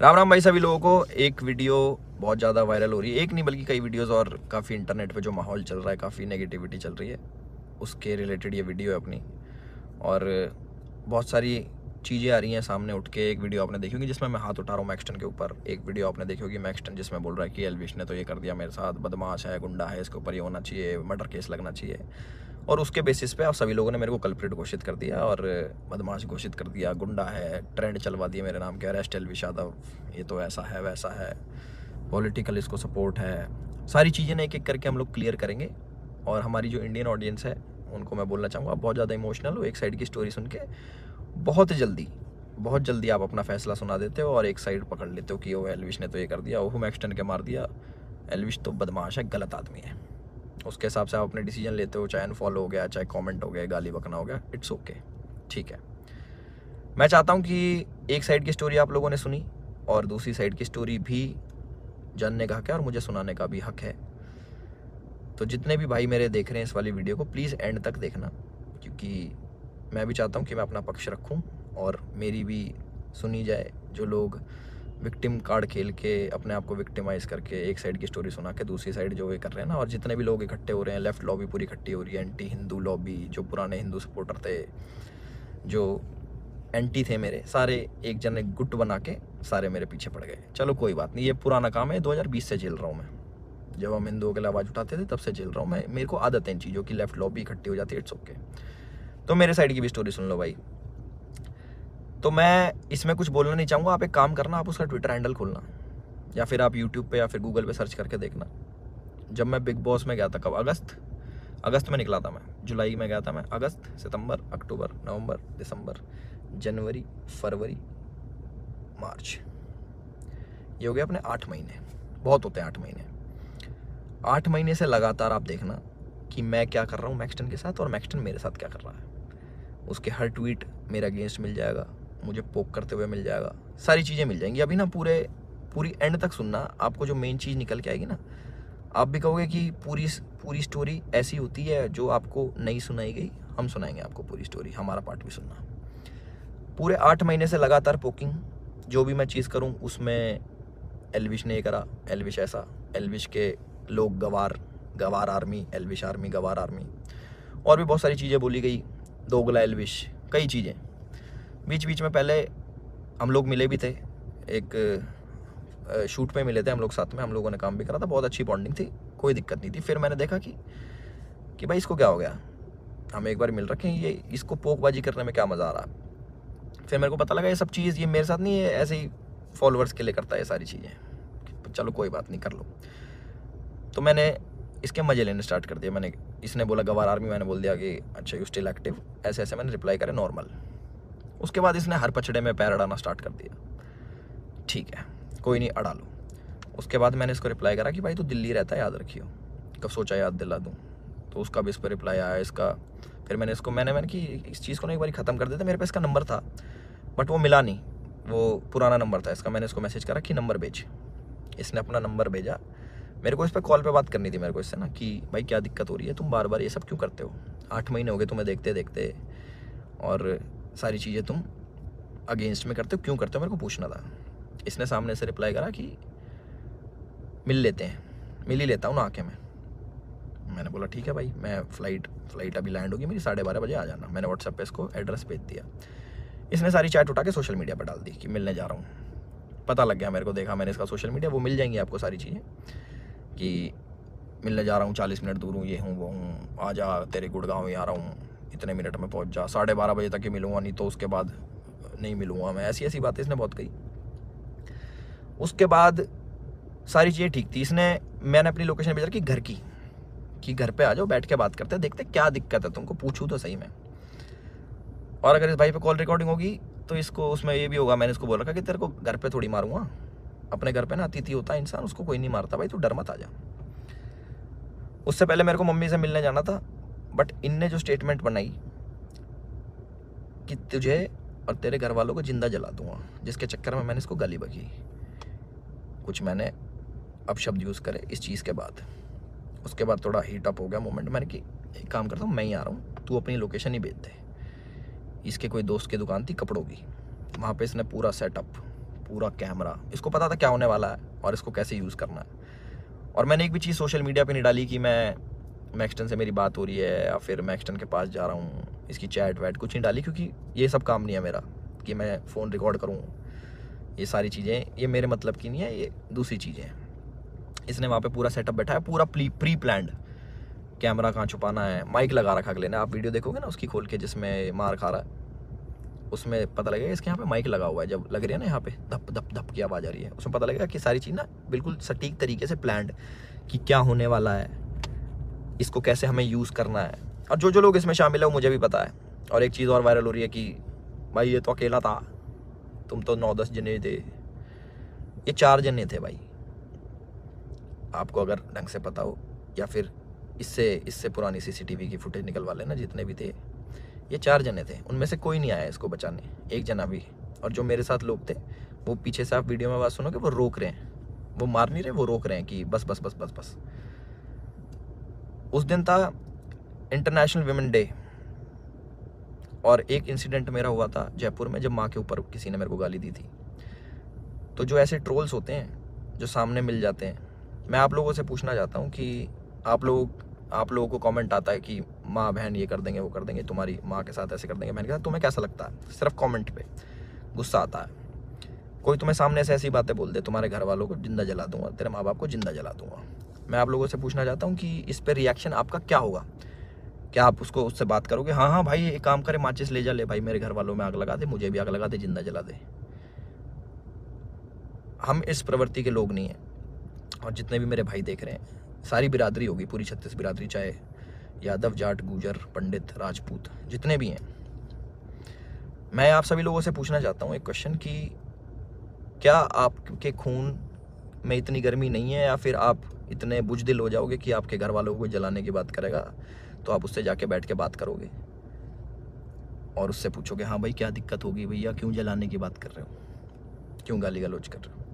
राम राम भाई सभी लोगों को। एक वीडियो बहुत ज़्यादा वायरल हो रही है, एक नहीं बल्कि कई वीडियोस, और काफ़ी इंटरनेट पे जो माहौल चल रहा है, काफ़ी नेगेटिविटी चल रही है, उसके रिलेटेड ये वीडियो है अपनी। और बहुत सारी चीज़ें आ रही हैं सामने उठ के। एक वीडियो आपने देखी होगी जिसमें मैं हाथ उठा रहा हूँ मैक्सटन के ऊपर। एक वीडियो आपने देखी होगी मैक्सटन जिसमें बोल रहा है कि एल्विश ने तो ये कर दिया मेरे साथ, बदमाश है, गुंडा है, इसके ऊपर ये होना चाहिए, मर्डर केस लगना चाहिए। और उसके बेसिस पे आप सभी लोगों ने मेरे को कल्प्रिट घोषित कर दिया और बदमाश घोषित कर दिया, गुंडा है, ट्रेंड चलवा दिया मेरे नाम के, अरेस्ट एल्विश यादव, ये तो ऐसा है वैसा है, पॉलिटिकल इसको सपोर्ट है। सारी चीज़ें ना एक एक करके हम लोग क्लियर करेंगे। और हमारी जो इंडियन ऑडियंस है उनको मैं बोलना चाहूँगा, आप बहुत ज़्यादा इमोशनल हो एक साइड की स्टोरी सुन के। बहुत जल्दी आप अपना फैसला सुना देते हो और एक साइड पकड़ लेते हो कि वो एल्विश ने तो ये कर दिया, वो मैक्सटन के मार दिया, एल्विश तो बदमाश है, गलत आदमी है। उसके हिसाब से आप अपने डिसीजन लेते हो, चाहे अनफॉलो हो गया, चाहे कमेंट हो गया, गाली बकना हो गया, इट्स ओके, ठीक है। मैं चाहता हूँ कि एक साइड की स्टोरी आप लोगों ने सुनी और दूसरी साइड की स्टोरी भी जानने का हक है और मुझे सुनाने का भी हक है। तो जितने भी भाई मेरे देख रहे हैं इस वाली वीडियो को, प्लीज़ एंड तक देखना, क्योंकि मैं भी चाहता हूँ कि मैं अपना पक्ष रखूँ और मेरी भी सुनी जाए। जो लोग विक्टिम कार्ड खेल के अपने आप को विक्टिमाइज करके एक साइड की स्टोरी सुना के दूसरी साइड जो ये कर रहे हैं ना, और जितने भी लोग इकट्ठे हो रहे हैं, लेफ्ट लॉबी पूरी इकट्ठी हो रही है, एंटी हिंदू लॉबी, जो पुराने हिंदू सपोर्टर थे, जो एंटी थे मेरे, सारे एक जन एक गुट बना के सारे मेरे पीछे पड़ गए। चलो कोई बात नहीं, ये पुराना काम है, 2020 से झेल रहा हूँ मैं। जब हम हिंदुओं के लिए आवाज़ उठाते थे तब से झेल रहा हूँ मैं, मेरे को आदत है इन चीज़ों की, लेफ्ट लॉबी इकट्ठी हो जाती है, इट्स ओके। तो मेरे साइड की भी स्टोरी सुन लो भाई। तो मैं इसमें कुछ बोलना नहीं चाहूँगा, आप एक काम करना, आप उसका ट्विटर हैंडल खोलना या फिर आप यूट्यूब पे या फिर गूगल पे सर्च करके देखना। जब मैं बिग बॉस में गया था, कब, अगस्त में निकला था मैं, जुलाई में गया था मैं, अगस्त, सितंबर, अक्टूबर, नवंबर, दिसंबर, जनवरी, फरवरी, मार्च, ये हो गया अपने 8 महीने। बहुत होते हैं 8 महीने। 8 महीने से लगातार आप देखना कि मैं क्या कर रहा हूँ मैक्सटन के साथ और मैक्सटन मेरे साथ क्या कर रहा है। उसके हर ट्वीट मेरे अगेंस्ट मिल जाएगा, मुझे पोक करते हुए मिल जाएगा, सारी चीज़ें मिल जाएंगी। अभी ना पूरी एंड तक सुनना, आपको जो मेन चीज़ निकल के आएगी ना, आप भी कहोगे कि पूरी स्टोरी ऐसी होती है जो आपको नहीं सुनाई गई। हम सुनाएंगे आपको पूरी स्टोरी, हमारा पार्ट भी सुनना। पूरे 8 महीने से लगातार पोकिंग, जो भी मैं चीज़ करूँ उसमें एल्विश ने ये करा, एल्विश ऐसा, एल्विश के लोग गवार आर्मी, एल्विश आर्मी, गवार आर्मी, और भी बहुत सारी चीज़ें बोली गई, दोगला एल्विश, कई चीज़ें। बीच बीच में पहले हम लोग मिले भी थे, एक शूट पे मिले थे हम लोग साथ में, हम लोगों ने काम भी करा था, बहुत अच्छी बॉन्डिंग थी, कोई दिक्कत नहीं थी। फिर मैंने देखा कि भाई इसको क्या हो गया, हम एक बार मिल रखे हैं, ये इसको पोकबाजी करने में क्या मज़ा आ रहा। फिर मेरे को पता लगा ये सब चीज़ ये मेरे साथ नहीं है, ऐसे ही फॉलोअर्स के लिए करता है ये सारी चीज़ें। चलो कोई बात नहीं, कर लो। तो मैंने इसके मज़े लेने स्टार्ट कर दिया। इसने बोला गवार आर्मी, मैंने बोल दिया कि अच्छा यू स्टिल एक्टिव, ऐसे ऐसे मैंने रिप्लाई करे नॉर्मल। उसके बाद इसने हर पचड़े में पैर अड़ाना स्टार्ट कर दिया। ठीक है, कोई नहीं, अड़ा लो। उसके बाद मैंने इसको रिप्लाई करा कि भाई तू दिल्ली रहता है, याद रखियो, कब सोचा याद दिला दूँ। तो उसका भी इस पर रिप्लाई आया इसका। फिर मैंने इसको मैंने कि इस चीज़ को ना एक बार ख़त्म कर देता। मेरे पास इसका नंबर था बट वो मिला नहीं, वो पुराना नंबर था इसका। मैंने इसको मैसेज करा कि नंबर भेज, इसने अपना नंबर भेजा। मेरे को इस पर कॉल पे बात करनी थी मेरे को इससे ना, कि भाई क्या दिक्कत हो रही है, तुम बार बार ये सब क्यों करते हो, 8 महीने हो गए तुम्हें देखते देखते, और सारी चीज़ें तुम अगेंस्ट में करते हो, क्यों करते हो, मेरे को पूछना था। इसने सामने से रिप्लाई करा कि मिल लेते हैं, मिल ही लेता हूँ ना आके मैं। मैंने बोला ठीक है भाई, मैं फ़्लाइट अभी लैंड होगी मेरी, 12:30 बजे आ जाना। मैंने व्हाट्सएप पे इसको एड्रेस भेज दिया। इसने सारी चैट उठा के सोशल मीडिया पर डाल दी कि मिलने जा रहा हूँ। पता लग गया मेरे को, देखा मैंने इसका सोशल मीडिया, वो मिल जाएंगी आपको सारी चीज़ें कि मिलने जा रहा हूँ, 40 मिनट दूर हूँ, ये हूँ वो हूँ, आ जा, तेरे गुड़गांव ही आ रहा हूँ, इतने मिनट में पहुँच जा, 12:30 बजे तक ही मिलूँगा, नहीं तो उसके बाद नहीं मिलूँगा मैं। ऐसी ऐसी बातें इसने बहुत कही। उसके बाद सारी चीज़ें ठीक थी। मैंने अपनी लोकेशन भेजा कि घर की, कि घर पे आ जाओ, बैठ के बात करते हैं, देखते क्या दिक्कत है तुमको, पूछूँ तो सही मैं। और अगर इस भाई पे कॉल रिकॉर्डिंग होगी तो इसको उसमें ये भी होगा, मैंने इसको बोल रखा कि तेरे को घर पे थोड़ी मारूंगा, अपने घर पे ना अतिथि होता है इंसान, उसको कोई नहीं मारता भाई, तू डर मत आ जा। उससे पहले मेरे को मम्मी से मिलने जाना था, बट इनने जो स्टेटमेंट बनाई कि तुझे और तेरे घर वालों को जिंदा जला दूंगा, जिसके चक्कर में मैंने इसको गाली बकी, कुछ मैंने अपशब्द यूज़ करे इस चीज़ के बाद। उसके बाद थोड़ा हीट अप हो गया मोमेंट। मैंने कि एक काम करता हूँ, मैं ही आ रहा हूँ, तू अपनी लोकेशन ही भेज दे। इसके कोई दोस्त की दुकान थी कपड़ों की, वहाँ पे इसने पूरा सेटअप, पूरा कैमरा, इसको पता था क्या होने वाला है और इसको कैसे यूज़ करना है। और मैंने एक भी चीज़ सोशल मीडिया पे नहीं डाली कि मैं मैक्सटन से मेरी बात हो रही है या फिर मैक्सटन के पास जा रहा हूँ, इसकी चैट वैट कुछ नहीं डाली, क्योंकि ये सब काम नहीं है मेरा कि मैं फ़ोन रिकॉर्ड करूँ। ये सारी चीज़ें ये मेरे मतलब की नहीं है, ये दूसरी चीज़ें हैं। इसने वहाँ पे पूरा सेटअप बैठा है, पूरा प्री प्लान्ड, कैमरा कहाँ छुपाना है, माइक लगा रखा अगले ने। आप वीडियो देखोगे ना उसकी खोल के जिसमें मार खा रहा है, उसमें पता लगेगा इसके यहाँ पे माइक लगा हुआ है। जब लग रही है ना यहाँ पे धप धप धप की आवाज़ आ रही है, उसमें पता लगेगा कि सारी चीज़ ना बिल्कुल सटीक तरीके से प्लान्ड, कि क्या होने वाला है, इसको कैसे हमें यूज़ करना है। और जो जो लोग इसमें शामिल है वो मुझे भी पता है। और एक चीज़ और वायरल हो रही है कि भाई ये तो अकेला था, तुम तो 9-10 जने थे। ये 4 जने थे भाई, आपको अगर ढंग से पता हो, या फिर इससे पुरानी CCTV की फुटेज निकलवा लेना, जितने भी थे ये 4 जने थे। उनमें से कोई नहीं आया इसको बचाने, एक जना भी। और जो मेरे साथ लोग थे वो पीछे से, आप वीडियो में आवाज़ सुनोगे, वो रोक रहे हैं, वो मार नहीं रहे, वो रोक रहे हैं कि बस बस बस बस बस। उस दिन था इंटरनेशनल विमेन डे, और एक इंसिडेंट मेरा हुआ था जयपुर में, जब माँ के ऊपर किसी ने मेरे को गाली दी थी। तो जो ऐसे ट्रोल्स होते हैं जो सामने मिल जाते हैं, मैं आप लोगों से पूछना चाहता हूँ कि आप लोगों को कमेंट आता है कि माँ बहन ये कर देंगे वो कर देंगे, तुम्हारी माँ के साथ ऐसे कर देंगे, बहन के साथ, तुम्हें कैसा लगता है? सिर्फ कमेंट पे गुस्सा आता है। कोई तुम्हें सामने से ऐसी बातें बोल दे, तुम्हारे घर वालों को जिंदा जला दूंगा, तेरे माँ बाप को जिंदा जला दूंगा। मैं आप लोगों से पूछना चाहता हूँ कि इस पर रिएक्शन आपका क्या होगा? क्या आप उससे बात करोगे, हाँ हाँ भाई एक काम करे, माचिस ले जा, ले भाई मेरे घर वालों में आग लगा दे, मुझे भी आग लगा दे, जिंदा जला दे? हम इस प्रवृत्ति के लोग नहीं हैं। और जितने भी मेरे भाई देख रहे हैं, सारी बिरादरी होगी, पूरी 36 बिरादरी, चाहे यादव, जाट, गुजर, पंडित, राजपूत, जितने भी हैं, मैं आप सभी लोगों से पूछना चाहता हूँ एक क्वेश्चन कि क्या आपके खून में इतनी गर्मी नहीं है, या फिर आप इतने बुजदिल हो जाओगे कि आपके घर वालों को जलाने की बात करेगा तो आप उससे जाके बैठ के बात करोगे और उससे पूछोगे, हाँ भाई क्या दिक्कत होगी भैया, क्यों जलाने की बात कर रहे हो, क्यों गाली गलौज कर रहे हो?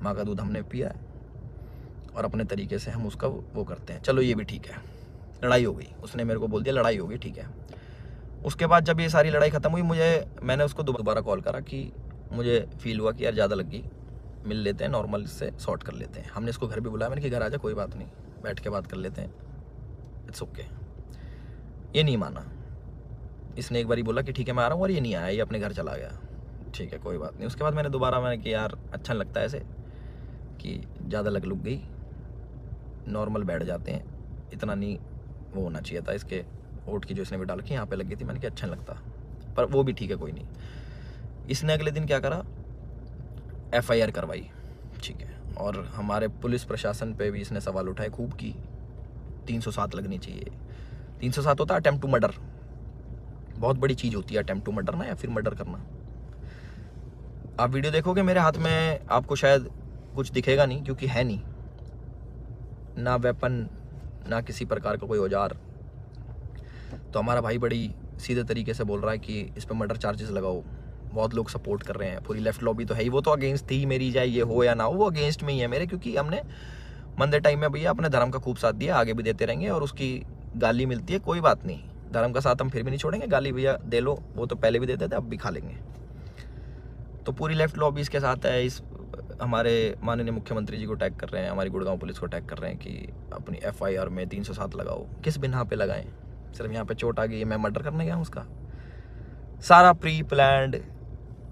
माँ का दूध हमने पिया है और अपने तरीके से हम उसका वो करते हैं। चलो ये भी ठीक है, लड़ाई हो गई, उसने मेरे को बोल दिया लड़ाई हो गई, ठीक है। उसके बाद जब ये सारी लड़ाई ख़त्म हुई, मैंने उसको दोबारा कॉल करा कि मुझे फील हुआ कि यार ज़्यादा लग गई, मिल लेते हैं, नॉर्मल से सॉर्ट कर लेते हैं। हमने इसको घर भी बुलाया, मैंने कि घर आ जा, कोई बात नहीं, बैठ के बात कर लेते हैं, इट्स ओके। ये नहीं माना, इसने एक बारी बोला कि ठीक है मैं आ रहा हूँ, और ये नहीं आया, ये अपने घर चला गया। ठीक है कोई बात नहीं। उसके बाद मैंने कि यार अच्छा नहीं लगता है ऐसे कि ज़्यादा लग गई, नॉर्मल बैठ जाते हैं, इतना नहीं वो होना चाहिए था। इसके ओट की जो इसने भी डाल के यहाँ पे लग गई थी, मैंने कहा अच्छा नहीं लगता, पर वो भी ठीक है कोई नहीं। इसने अगले दिन क्या करा, FIR करवाई, ठीक है। और हमारे पुलिस प्रशासन पे भी इसने सवाल उठाए खूब की 307 लगनी चाहिए। 307 होता है अटेम्प्ट टू मर्डर, बहुत बड़ी चीज़ होती है अटेम्प्ट टू मर्डर ना, या फिर मर्डर करना। आप वीडियो देखोगे मेरे हाथ में, आपको शायद कुछ दिखेगा नहीं, क्योंकि है नहीं ना वेपन, ना किसी प्रकार का कोई औजार। तो हमारा भाई बड़ी सीधे तरीके से बोल रहा है कि इस पर मर्डर चार्जेस लगाओ। बहुत लोग सपोर्ट कर रहे हैं, पूरी लेफ्ट लॉबी तो है ही, वो तो अगेंस्ट थी मेरी, चाहे ये हो या ना हो, वो अगेंस्ट में ही है मेरे, क्योंकि हमने मंदे टाइम में भैया अपने धर्म का खूब साथ दिया, आगे भी देते रहेंगे। और उसकी गाली मिलती है, कोई बात नहीं, धर्म का साथ हम फिर भी नहीं छोड़ेंगे, गाली भैया दे लो, वो तो पहले भी देते थे, अब भी खा लेंगे। तो पूरी लेफ्ट लॉबी इसके साथ है। इस हमारे माननीय मुख्यमंत्री जी को टैग कर रहे हैं, हमारी गुड़गांव पुलिस को टैग कर रहे हैं कि अपनी FIR में 307 लगाओ। किस बिना पे लगाएं? सिर्फ यहाँ पे चोट आ गई, मैं मर्डर करने गया हूँ उसका? सारा प्री प्लान्ड,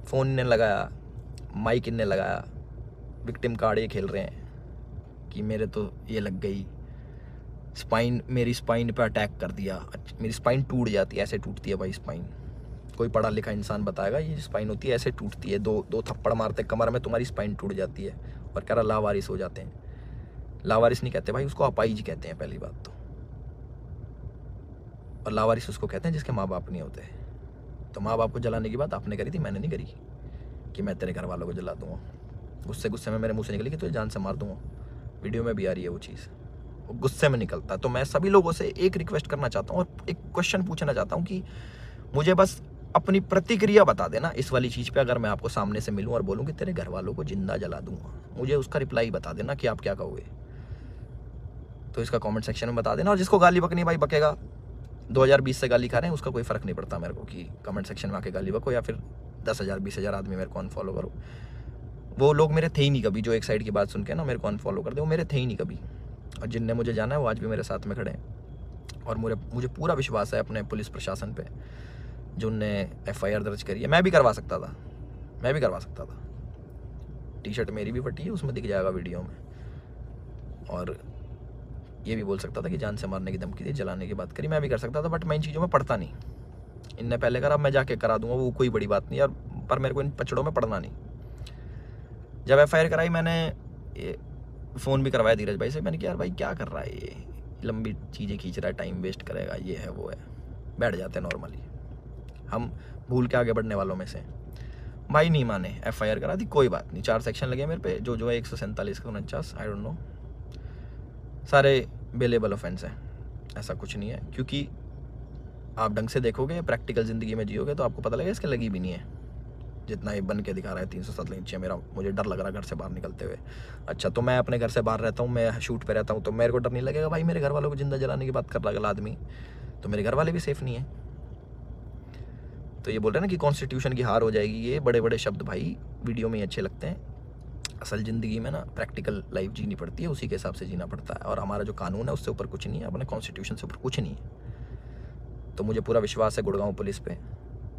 फ़ोन इनने लगाया, माइक इनने लगाया, विक्टिम कार्ड ये खेल रहे हैं कि मेरे तो ये लग गई, स्पाइन, मेरी स्पाइन पे अटैक कर दिया, मेरी स्पाइन टूट जाती है, ऐसे टूटती है भाई स्पाइन। कोई पढ़ा लिखा इंसान बताएगा ये स्पाइन होती है, ऐसे टूटती है, दो थप्पड़ मारते कमर में, तुम्हारी स्पाइन टूट जाती है। और कह रहा लावारिस हो जाते हैं। लावारिस नहीं कहते भाई, उसको अपाहिज कहते हैं पहली बात तो। और लावारिस उसको कहते हैं जिसके माँ बाप नहीं होते। तो माँ बाप को जलाने की बात आपने करी थी, मैंने नहीं करी कि मैं तेरे घर वालों को जला दूंगा। गुस्से में मेरे मुँह से निकली कि तुझे जान से मार दूंगा। वीडियो में भी आ रही है वो चीज़, वो गुस्से में निकलता है। तो मैं सभी लोगों से एक रिक्वेस्ट करना चाहता हूँ और एक क्वेश्चन पूछना चाहता हूँ कि मुझे बस अपनी प्रतिक्रिया बता देना इस वाली चीज़ पे। अगर मैं आपको सामने से मिलूं और बोलूं कि तेरे घर वालों को जिंदा जला दूंगा, मुझे उसका रिप्लाई बता देना कि आप क्या कहोगे। तो इसका कमेंट सेक्शन में बता देना। और जिसको गाली बकनी भाई बकेगा, 2020 से गाली खा रहे हैं, उसका कोई फ़र्क नहीं पड़ता मेरे को कि कमेंट सेक्शन में आके गाली बको या फिर 10,000 20,000 आदमी मेरे को अनफॉलो करो। वो लोग मेरे थे ही नहीं कभी, जो एक साइड की बात सुन के ना मेरे को अनफॉलो कर दे, वो मेरे थे ही नहीं कभी। और जिनने मुझे जाना है वो आज भी मेरे साथ में खड़े हैं। और मुझे पूरा विश्वास है अपने पुलिस प्रशासन पे, जो उनने FIR दर्ज करी है। मैं भी करवा सकता था। टी शर्ट मेरी भी फटी है, उसमें दिख जाएगा वीडियो में। और ये भी बोल सकता था कि जान से मारने की धमकी दी, जलाने की बात करी, मैं भी कर सकता था। बट मैं इन चीज़ों में पढ़ता नहीं। इनने पहले करा, मैं जाके करा दूंगा, वो कोई बड़ी बात नहीं यार। पर मेरे को इन पचड़ों में पढ़ना नहीं। जब FIR कराई, मैंने फ़ोन भी करवाया धीरज भाई से। मैंने कहा यार भाई क्या कर रहा है ये, लंबी चीज़ें खींच रहा है, टाइम वेस्ट करेगा, ये है वो है। बैठ जाते हैं नॉर्मली, हम भूल के आगे बढ़ने वालों में से। भाई नहीं माने, FIR करा दी, कोई बात नहीं। 4 सेक्शन लगे मेरे पे, जो है 147 का 49, आई डोंट नो, सारे बेलेबल ऑफेंस हैं। ऐसा कुछ नहीं है, क्योंकि आप ढंग से देखोगे, प्रैक्टिकल ज़िंदगी में जियोगे तो आपको पता लगेगा इसके लगी भी नहीं है। जितना ये बन के दिखा रहा है 307 नीचे, मुझे डर लग रहा है घर से बाहर निकलते हुए। अच्छा, तो मैं अपने घर से बाहर रहता हूँ, मैं शूट पे रहता हूँ, तो मेरे को डर नहीं लगेगा? भाई मेरे घर वालों को जिंदा जलाने की बात कर रहा है अगला आदमी, तो मेरे घर वाले भी सेफ नहीं है। तो ये बोल रहे हैं ना कि कॉन्स्टिट्यूशन की हार हो जाएगी, ये बड़े बड़े शब्द भाई वीडियो में ही अच्छे लगते हैं। असल ज़िंदगी में ना प्रैक्टिकल लाइफ जीनी पड़ती है, उसी के हिसाब से जीना पड़ता है। और हमारा जो कानून है उससे ऊपर कुछ नहीं है, अपने कॉन्स्टिट्यूशन से ऊपर कुछ नहीं है। तो मुझे पूरा विश्वास है गुड़गांव पुलिस पे,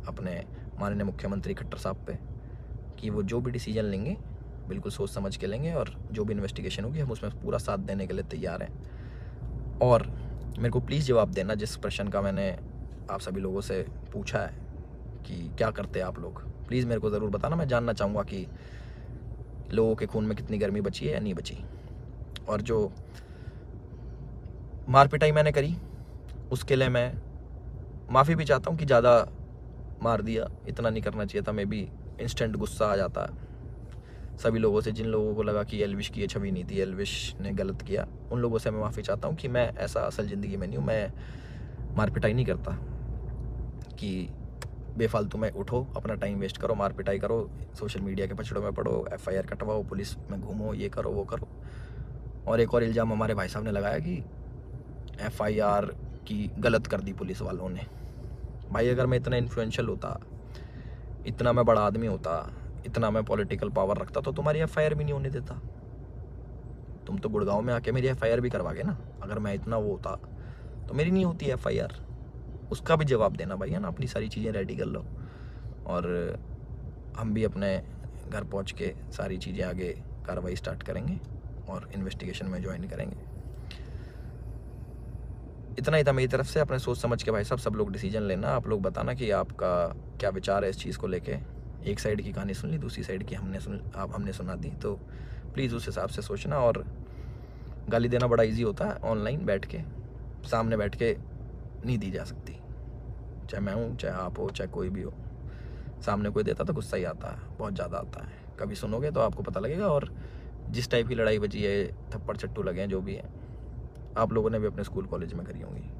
अपने माननीय मुख्यमंत्री खट्टर साहब पे, कि वो जो भी डिसीजन लेंगे बिल्कुल सोच समझ के लेंगे। और जो भी इन्वेस्टिगेशन होगी हम उसमें पूरा साथ देने के लिए तैयार हैं। और मेरे को प्लीज़ जवाब देना जिस प्रश्न का मैंने आप सभी लोगों से पूछा है कि क्या करते हैं आप लोग, प्लीज़ मेरे को ज़रूर बताना। मैं जानना चाहूँगा कि लोगों के खून में कितनी गर्मी बची है या नहीं बची। और जो मार पिटाई मैंने करी उसके लिए मैं माफ़ी भी चाहता हूँ कि ज़्यादा मार दिया, इतना नहीं करना चाहिए था। मे बी इंस्टेंट गुस्सा आ जाता है सभी लोगों से, जिन लोगों को लगा कि एल्विश की ये छवि नहीं थी, एल्विश ने गलत किया, उन लोगों से मैं माफ़ी चाहता हूँ कि मैं ऐसा असल ज़िंदगी में नहीं हूँ। मैं मार पिटाई नहीं करता कि बेफालतू में उठो, अपना टाइम वेस्ट करो, मार पिटाई करो, सोशल मीडिया के पछड़ों में पड़ो, FIR कटवाओ, पुलिस में घूमो, ये करो वो करो। और एक और इल्ज़ाम हमारे भाई साहब ने लगाया कि FIR की गलत कर दी पुलिस वालों ने। भाई अगर मैं इतना इन्फ्लुएंशियल होता, इतना मैं बड़ा आदमी होता, इतना मैं पॉलिटिकल पावर रखता, तो तुम्हारी FIR भी नहीं होने देता। तुम तो गुड़गांव में आके मेरी FIR भी करवा गए ना। अगर मैं इतना वो होता तो मेरी नहीं होती FIR। उसका भी जवाब देना भाई, है ना। अपनी सारी चीज़ें रेडी कर लो और हम भी अपने घर पहुंच के सारी चीज़ें आगे कार्रवाई स्टार्ट करेंगे और इन्वेस्टिगेशन में ज्वाइन करेंगे। इतना ही था मेरी तरफ से। अपने सोच समझ के भाई साहब सब लोग डिसीजन लेना। आप लोग बताना कि आपका क्या विचार है इस चीज़ को लेके। एक साइड की कहानी सुन ली, दूसरी साइड की हमने सुना दी, तो प्लीज़ उस हिसाब से सोचना। और गाली देना बड़ा इजी होता है, ऑनलाइन बैठ के, सामने बैठ के नहीं दी जा सकती। चाहे मैं हूँ, चाहे आप हो, चाहे कोई भी हो, सामने कोई देता तो गुस्सा ही आता है, बहुत ज़्यादा आता है। कभी सुनोगे तो आपको पता लगेगा। और जिस टाइप की लड़ाई बची है, थप्पड़ चट्टू लगे हैं, जो भी है, आप लोगों ने भी अपने स्कूल कॉलेज में करी होंगी।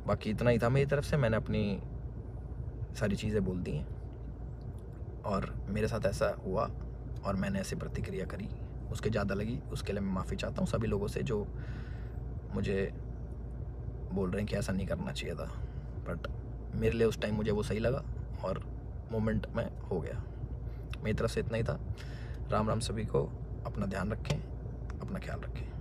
बाकी इतना ही था मेरी तरफ से। मैंने अपनी सारी चीज़ें बोल दी हैं और मेरे साथ ऐसा हुआ और मैंने ऐसी प्रतिक्रिया करी, उसके ज़्यादा लगी, उसके लिए मैं माफ़ी चाहता हूँ सभी लोगों से जो मुझे बोल रहे हैं कि ऐसा नहीं करना चाहिए था। बट मेरे लिए उस टाइम मुझे वो सही लगा और मोमेंट में हो गया। मेरी तरफ से इतना ही था। राम राम सभी को। अपना ध्यान रखें, अपना ख्याल रखें।